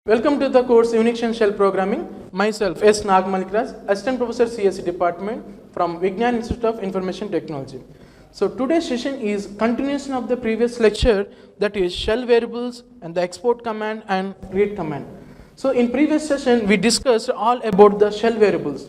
Welcome to the course Unix and Shell Programming. Myself S. Nagmalikraj, Assistant Professor CSE Department from Vignan Institute of Information Technology. So today's session is continuation of the previous lecture, that is shell variables and the export command and read command. So in previous session we discussed all about the shell variables.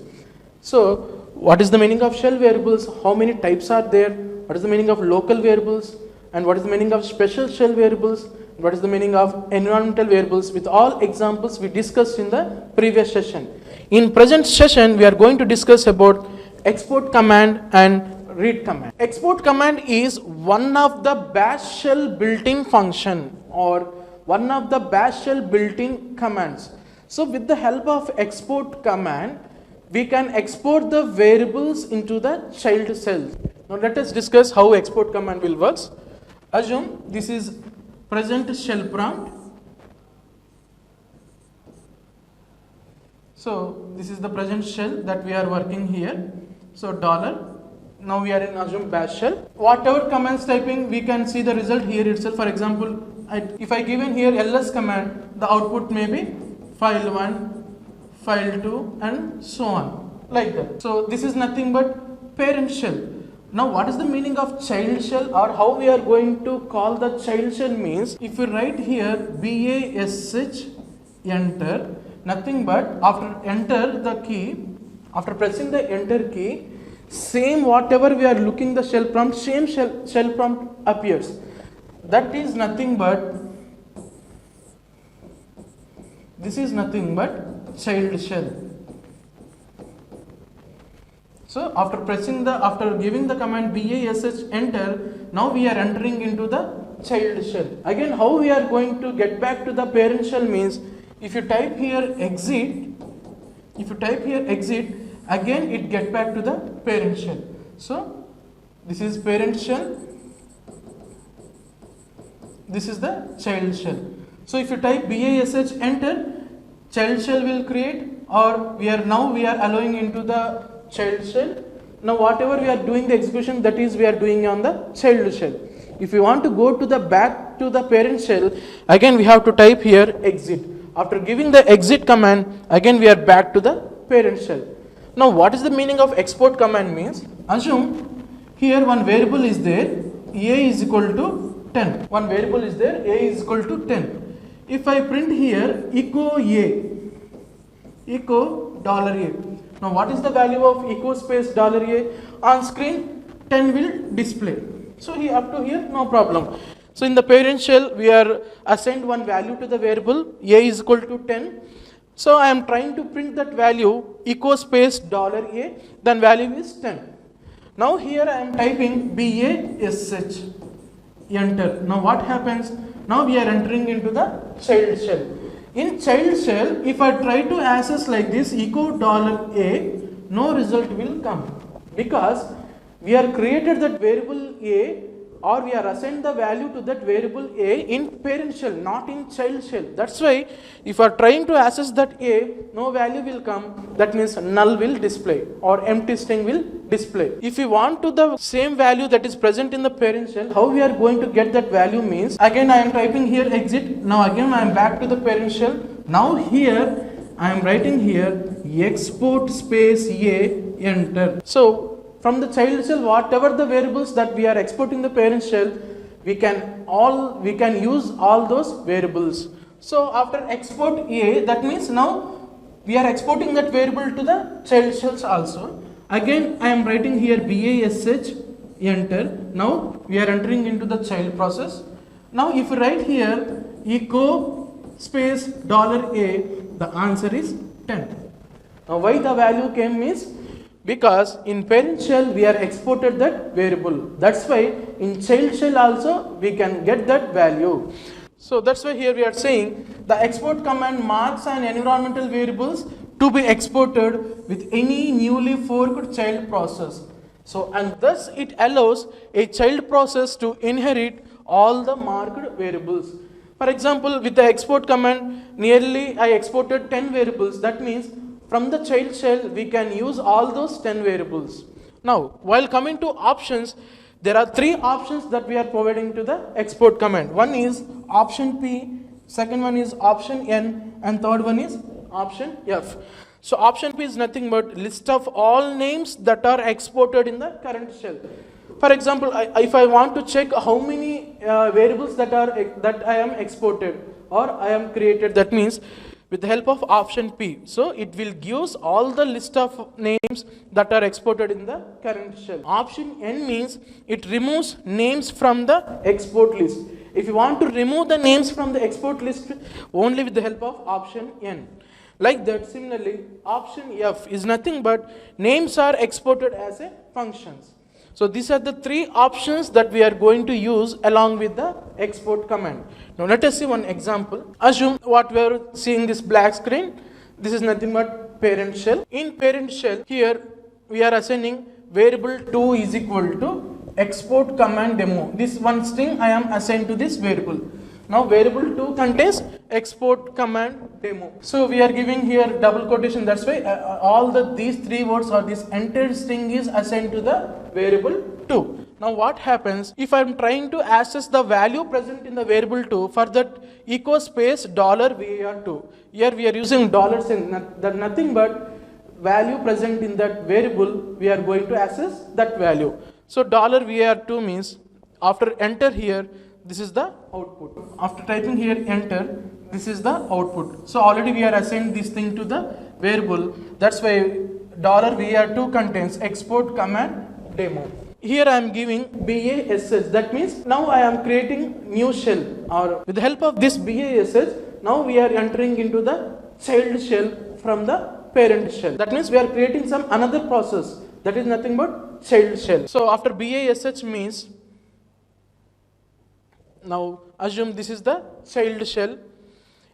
So what is the meaning of shell variables, how many types are there, what is the meaning of local variables, and what is the meaning of special shell variables, what is the meaning of environmental variables, with all examples we discussed in the previous session. In present session we are going to discuss about export command and read command. Export command is one of the bash shell built-in function or one of the bash shell built-in commands. So with the help of export command we can export the variables into the child cells. Now let us discuss how export command will work. Assume this is present shell prompt. So this is the present shell that we are working here. So dollar. Now we are in assume bash shell. Whatever commands typing, we can see the result here itself. For example, if I given here ls command, the output may be file 1, file 2 and so on, like that. So this is nothing but parent shell. Now what is the meaning of child shell, or how we are going to call the child shell means, if we write here bash enter, nothing but after enter the key, after pressing the enter key, same whatever we are looking the shell prompt, same shell prompt appears. That is nothing but, this is nothing but child shell. So after giving the command bash enter, now we are entering into the child shell. Again, how we are going to get back to the parent shell means, if you type here exit, again it get back to the parent shell. So this is parent shell, this is the child shell. So if you type bash enter, child shell will create, or we are allowing into the child shell. Now whatever we are doing the execution, that is we are doing on the child shell. If you want to go to the back to the parent shell, again we have to type here exit. After giving the exit command, again we are back to the parent shell. Now what is the meaning of export command means, assume here one variable is there, a is equal to 10. One variable is there, a is equal to 10. If I print here echo a, echo $a. Now what is the value of echo space $a? On screen 10 will display. So up to here no problem. So in the parent shell we are assigned one value to the variable, a is equal to 10. So I am trying to print that value echo space $a, then value is 10. Now here I am typing bash enter. Now what happens? Now we are entering into the child shell. In child shell, if I try to access like this echo $a, no result will come, because we are created that variable a, or we are assigned the value to that variable a in parent shell, not in child shell. That's why if you are trying to access that a, no value will come, that means null will display or empty string will display. If we want to the same value that is present in the parent shell, how we are going to get that value means, again I am typing here exit, now again I am back to the parent shell. Now here I am writing here export space a enter. So from the child shell, whatever the variables that we are exporting the parent shell, we can use all those variables. So after export a, that means now we are exporting that variable to the child shells also. Again I am writing here bash enter. Now we are entering into the child process. Now if you write here echo space $a, the answer is 10. Now why the value came means, because in parent shell we are exported that variable. That's why in child shell also we can get that value. So that's why here we are saying the export command marks an environmental variables to be exported with any newly forked child process. So and thus it allows a child process to inherit all the marked variables. For example, with the export command, nearly I exported 10 variables. That means from the child shell we can use all those 10 variables. Now while coming to options, there are 3 options that we are providing to the export command. One is option P, second one is option N, and third one is option F. So option P is nothing but list of all names that are exported in the current shell. For example, if I want to check how many variables that I am exported or I am created, that means with the help of option P. So it will give all the list of names that are exported in the current shell. Option N means it removes names from the export list. If you want to remove the names from the export list, only with the help of option N. Like that, similarly, option F is nothing but names are exported as a functions. So these are the three options that we are going to use along with the export command. Now let us see one example. Assume what we are seeing this black screen. This is nothing but parent shell. In parent shell, here we are assigning variable 2 is equal to export command demo. This one string I am assigned to this variable. Now variable 2 contains export command demo. So we are giving here double quotation. That's why these three words or this entire string is assigned to the variable 2. Now what happens if I am trying to access the value present in the variable 2? For that, echo space $var2. Here we are using $sign. That nothing but value present in that variable. We are going to access that value. So $var2 means after enter here, this is the output. After typing here enter, this is the output. So already we are assigned this thing to the variable. That's why $var2 contains export command demo. Here I am giving BASH. That means now I am creating new shell, or with the help of this BASH, now we are entering into the child shell from the parent shell. That means we are creating some another process. That is nothing but child shell. So after BASH means, now assume this is the child shell.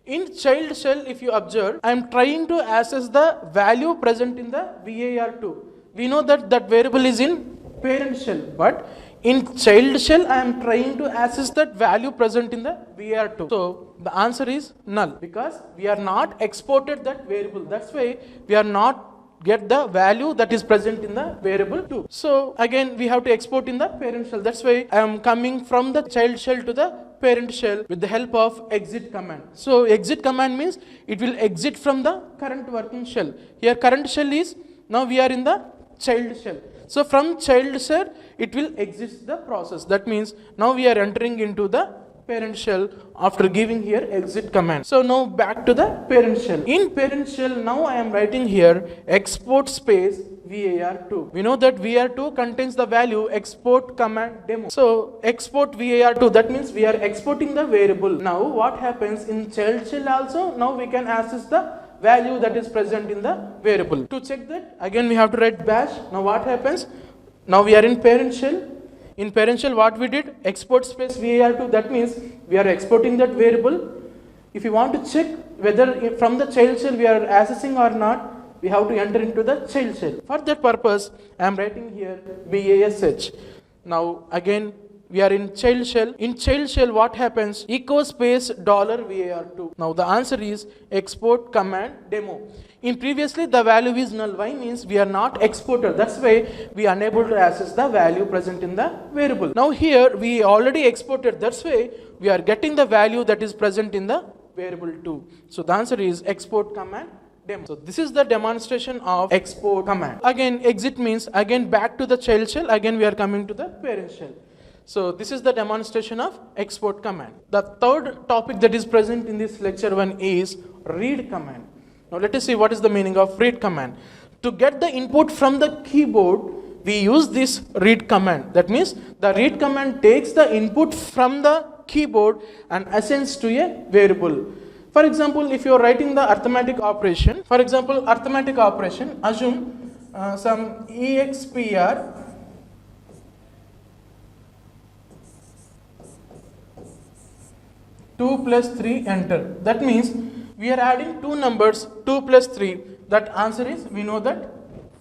In child shell, if you observe, I am trying to access the value present in the var2. We know that that variable is in parent shell, but in child shell I am trying to access that value present in the var2. So the answer is null, because we are not exported that variable. That's why we are not get the value that is present in the variable 2. So again we have to export in the parent shell. That's why I am coming from the child shell to the parent shell with the help of exit command. So exit command means it will exit from the current working shell. Here current shell is, now we are in the child shell. So from child shell it will exit the process. That means now we are entering into the parent shell after giving here exit command. So now back to the parent shell. In parent shell, now I am writing here export space var2. We know that var2 contains the value export command demo. So export var2, that means we are exporting the variable. Now what happens in child shell also, now we can access the value that is present in the variable. To check that, again we have to write bash. Now what happens? Now we are in parent shell. In parent shell, what we did? Export space var2. That means we are exporting that variable. If you want to check whether from the child shell we are accessing or not, we have to enter into the child shell. For that purpose, I am writing here BASH. Now again, we are in child shell. In child shell, what happens? Echo space $var2. Now the answer is export command demo. In previously the value is null. Why? Means we are not exported. That's why we are unable to access the value present in the variable. Now here we already exported. That's why we are getting the value that is present in the variable 2. So the answer is export command demo. So this is the demonstration of export command. Again exit means again back to the child shell. Again we are coming to the parent shell. So this is the demonstration of export command. The third topic that is present in this lecture 1 is read command. Now let us see what is the meaning of read command. To get the input from the keyboard, we use this read command. That means the read command takes the input from the keyboard and assigns to a variable. For example, if you are writing the arithmetic operation, assume some expr 2 plus 3 enter. That means we are adding two numbers 2 plus 3. That answer is, we know that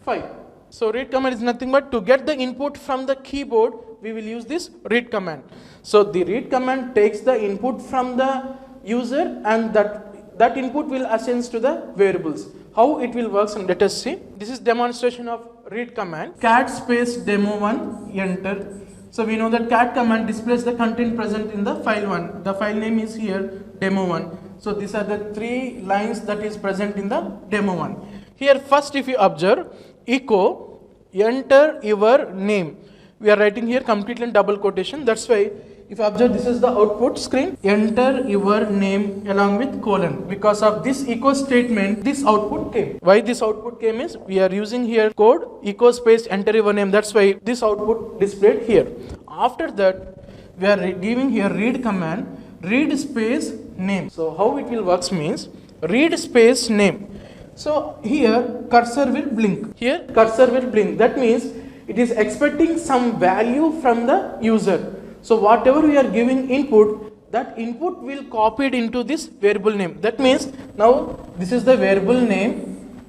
5. So read command is nothing but to get the input from the keyboard, we will use this read command. So the read command takes the input from the user and that input will assign to the variables. How it will work, and let us see. This is demonstration of read command. Cat space demo1 enter. So we know that cat command displays the content present in the file 1. The file name is here demo1. So these are the 3 lines that is present in the demo1. Here first if you observe, echo enter your name. We are writing here completely in double quotation. That's why if you observe, this is the output screen, enter your name along with colon. Because of this echo statement, this output came. Why this output came is, we are using here code echo space enter your name. That's why this output displayed here. After that, we are giving here read command, read space name. So how it will works means, read space name. So here cursor will blink. Here cursor will blink. That means it is expecting some value from the user. So whatever we are giving input, that input will copy it into this variable name. That means now this is the variable name.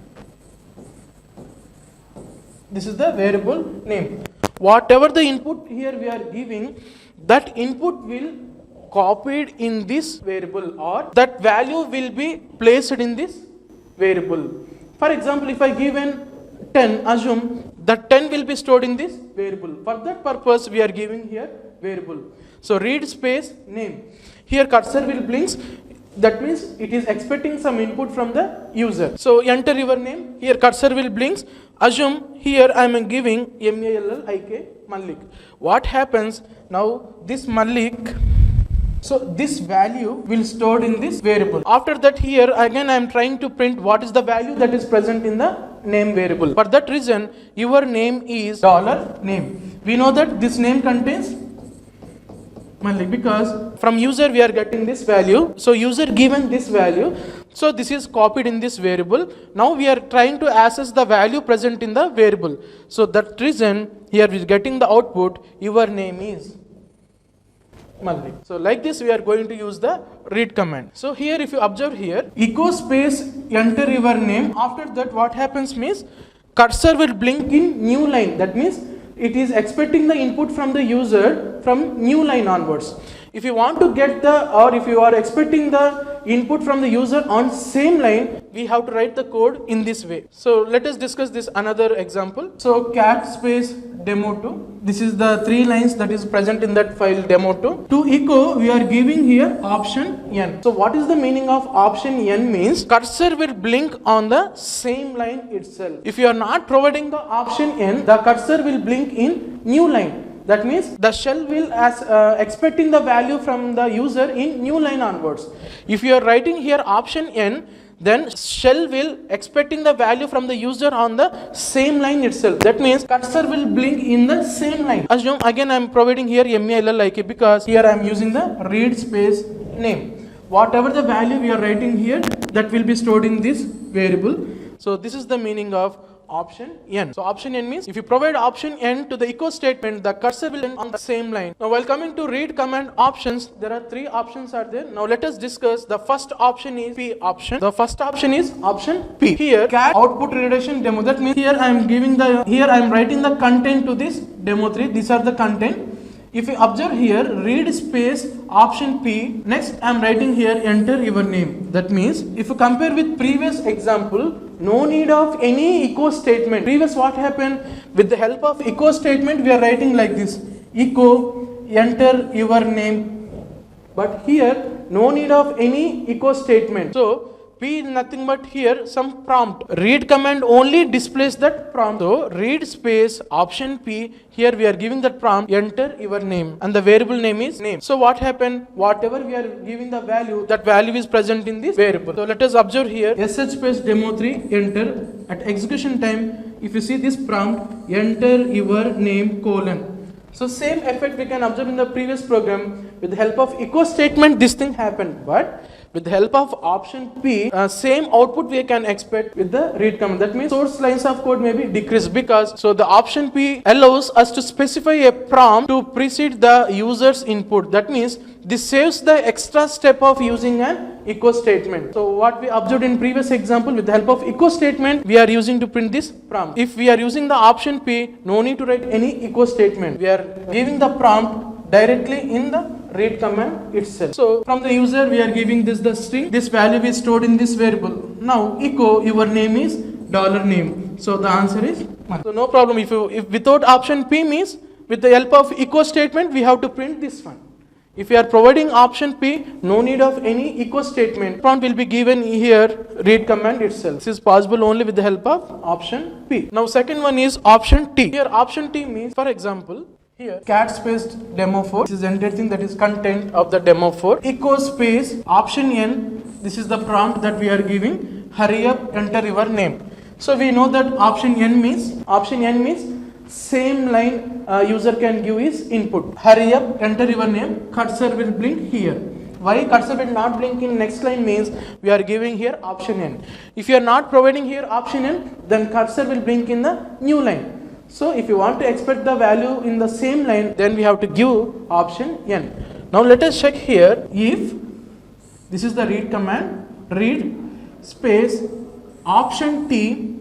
This is the variable name. Whatever the input here we are giving, that input will copied in this variable, or that value will be placed in this variable. For example, if I give an 10, assume that 10 will be stored in this variable. For that purpose, we are giving here variable. So read space name. Here cursor will blinks. That means it is expecting some input from the user. So enter your name. Here cursor will blinks. Assume here I am giving MALLIK Malik. What happens now? This Malik. So this value will stored in this variable. After that, here again I am trying to print what is the value that is present in the name variable. For that reason, your name is $name. We know that this name contains Malik because from user we are getting this value. So user given this value. So this is copied in this variable. Now we are trying to access the value present in the variable. So that reason here we are getting the output, your name is Malik. So like this we are going to use the read command. So here if you observe here, echo space enter your name. After that what happens means cursor will blink in new line. That means it is expecting the input from the user from new line onwards. If you want to get the, or if you are expecting the input from the user on same line, we have to write the code in this way. So let us discuss this another example. So cat space demo2. This is the 3 lines that is present in that file demo2. To echo, we are giving here option n. So what is the meaning of option n means? Cursor will blink on the same line itself. If you are not providing the option n, the cursor will blink in new line. That means the shell will expecting the value from the user in new line onwards. If you are writing here option n, then shell will expecting the value from the user on the same line itself. That means cursor will blink in the same line. Assume again I am providing here MALLIK because here I am using the read space name. Whatever the value we are writing here, that will be stored in this variable. So this is the meaning of option n. So option n means if you provide option n to the echo statement, the cursor will end on the same line. Now while coming to read command options, there are 3 options are there. Now let us discuss. The first option is P option. The first option is option P. Here cat output redirection demo. That means here I am giving the, here I am writing the content to this demo3. These are the content. If you observe here, read space option P. Next I am writing here enter your name. That means if you compare with previous example, no need of any echo statement. Previous what happened? With the help of echo statement we are writing like this. Echo enter your name. But here no need of any echo statement. So P is nothing but here some prompt. Read command only displays that prompt. So read space option P. Here we are giving that prompt enter your name and the variable name is name. So what happened? Whatever we are giving the value, that value is present in this variable. So let us observe here sh space demo3 enter. At execution time, if you see this prompt enter your name colon. So same effect we can observe in the previous program. With the help of echo statement this thing happened, but with the help of option P, same output we can expect with the read command. That means source lines of code may be decreased because so the option P allows us to specify a prompt to precede the user's input. That means this saves the extra step of using an echo statement. So what we observed in previous example, with the help of echo statement we are using to print this prompt. If we are using the option P, no need to write any echo statement. We are giving the prompt directly in the read command itself. So from the user we are giving this the string. This value is stored in this variable. Now echo your name is $name. So the answer is 1. So no problem. If without option P means with the help of echo statement, we have to print this one. If we are providing option P, no need of any echo statement. Prompt will be given here, read command itself. This is possible only with the help of option P. Now second one is option T. Here option T means, for example, here cat space demo4. This is the entire thing, that is content of the demo4. Echo space option N. This is the prompt that we are giving. Hurry up, enter your name. So we know that option N means same line user can give his input. Hurry up, enter your name, cursor will blink here. Why cursor will not blink in next line means we are giving here option N. If you are not providing here option N, then cursor will blink in the new line. So if you want to expect the value in the same line, then we have to give option N. Now let us check here, if this is the read command, read space option T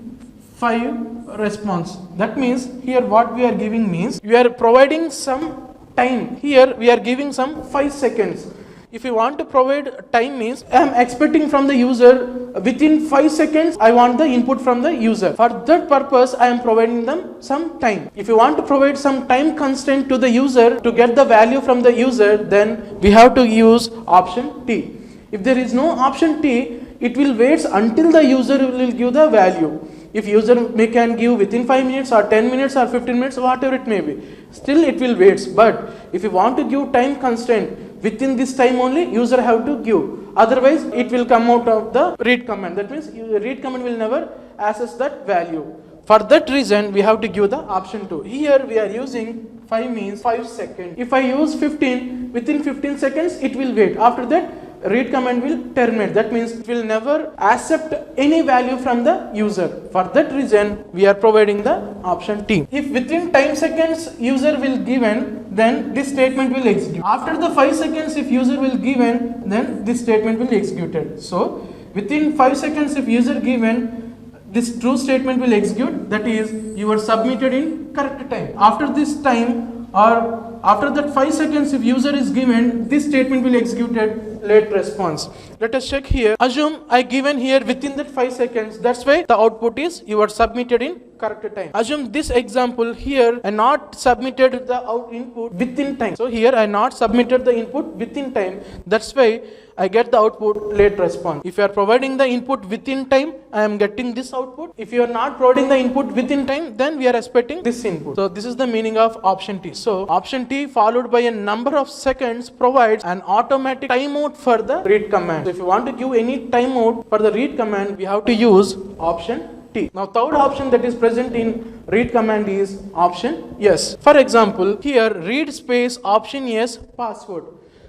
5 response. That means here what we are giving means we are providing some time. Here we are giving some 5 seconds. If you want to provide time means I am expecting from the user within 5 seconds I want the input from the user. For that purpose I am providing them some time. If you want to provide some time constraint to the user to get the value from the user, then we have to use option T. If there is no option T, it will wait until the user will give the value. If user can give within 5 minutes or 10 minutes or 15 minutes, whatever it may be, still it will wait. But if you want to give time constraint, within this time only user have to give. Otherwise it will come out of the read command. That means read command will never access that value. For that reason we have to give the option 2. Here we are using 5 means 5 seconds. If I use 15, within 15 seconds it will wait. After that read command will terminate. That means it will never accept any value from the user. For that reason we are providing the option T. If within 10 seconds user will given, then this statement will execute. After the 5 seconds if user will given, then this statement will executed. So within 5 seconds if user given, this true statement will execute, that is you are submitted in correct time. After this time or after that 5 seconds if user is given, this statement will executed late response. Let us check here. Assume I given here within that 5 seconds. That's why the output is you are submitted in correct time. Assume this example here I not submitted the input within time. So here I not submitted the input within time. That's why I get the output late response. If you are providing the input within time, I am getting this output. If you are not providing the input within time, then we are expecting this input. So this is the meaning of option T. So option T followed by a number of seconds provides an automatic timeout for the read command. So if you want to give any timeout for the read command, we have to use option T. Now third option that is present in read command is option yes. For example, here read space option yes password.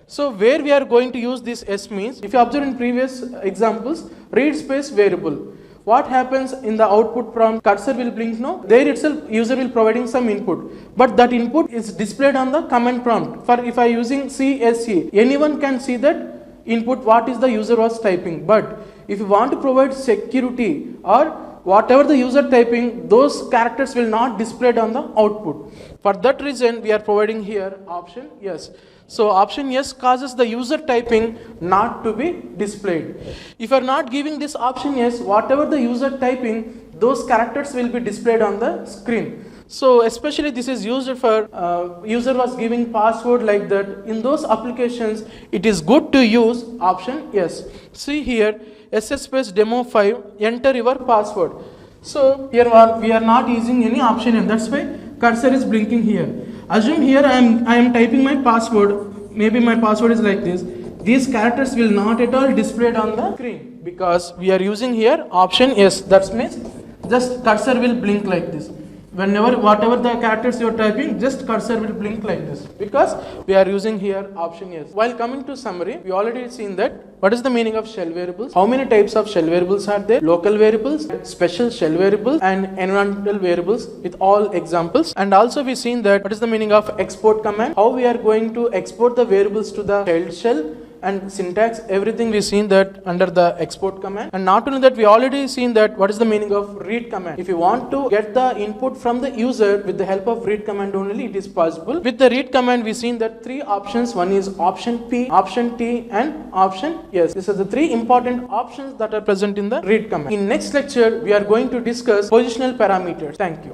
So where we are going to use this S means, if you observe in previous examples, read space variable. What happens in the output prompt, cursor will blink, no? There itself user will providing some input. But that input is displayed on the command prompt. For if I using CSE, anyone can see that input what is the user was typing. But if you want to provide security or whatever the user typing, those characters will not displayed on the output. For that reason we are providing here option yes. So option yes causes the user typing not to be displayed. If you are not giving this option yes, whatever the user typing, those characters will be displayed on the screen. So especially this is used for user was giving password like that. In those applications it is good to use option yes. See here SS space demo5, enter your password. So here we are not using any option and that's why cursor is blinking here. Assume here I am typing my password. Maybe my password is like this. These characters will not at all displayed on the screen because we are using here option yes. That means just cursor will blink like this. Whenever whatever the characters you are typing, just cursor will blink like this because we are using here option yes. While coming to summary, we already seen that what is the meaning of shell variables, how many types of shell variables are there, local variables, special shell variables and environmental variables with all examples, and also we seen that what is the meaning of export command, how we are going to export the variables to the child shell, and syntax, everything we seen that under the export command. And not only that, we already seen that what is the meaning of read command. If you want to get the input from the user with the help of read command only, it is possible. With the read command we seen that 3 options. One is option P, option T and option yes. These are the 3 important options that are present in the read command. In next lecture we are going to discuss positional parameters. Thank you.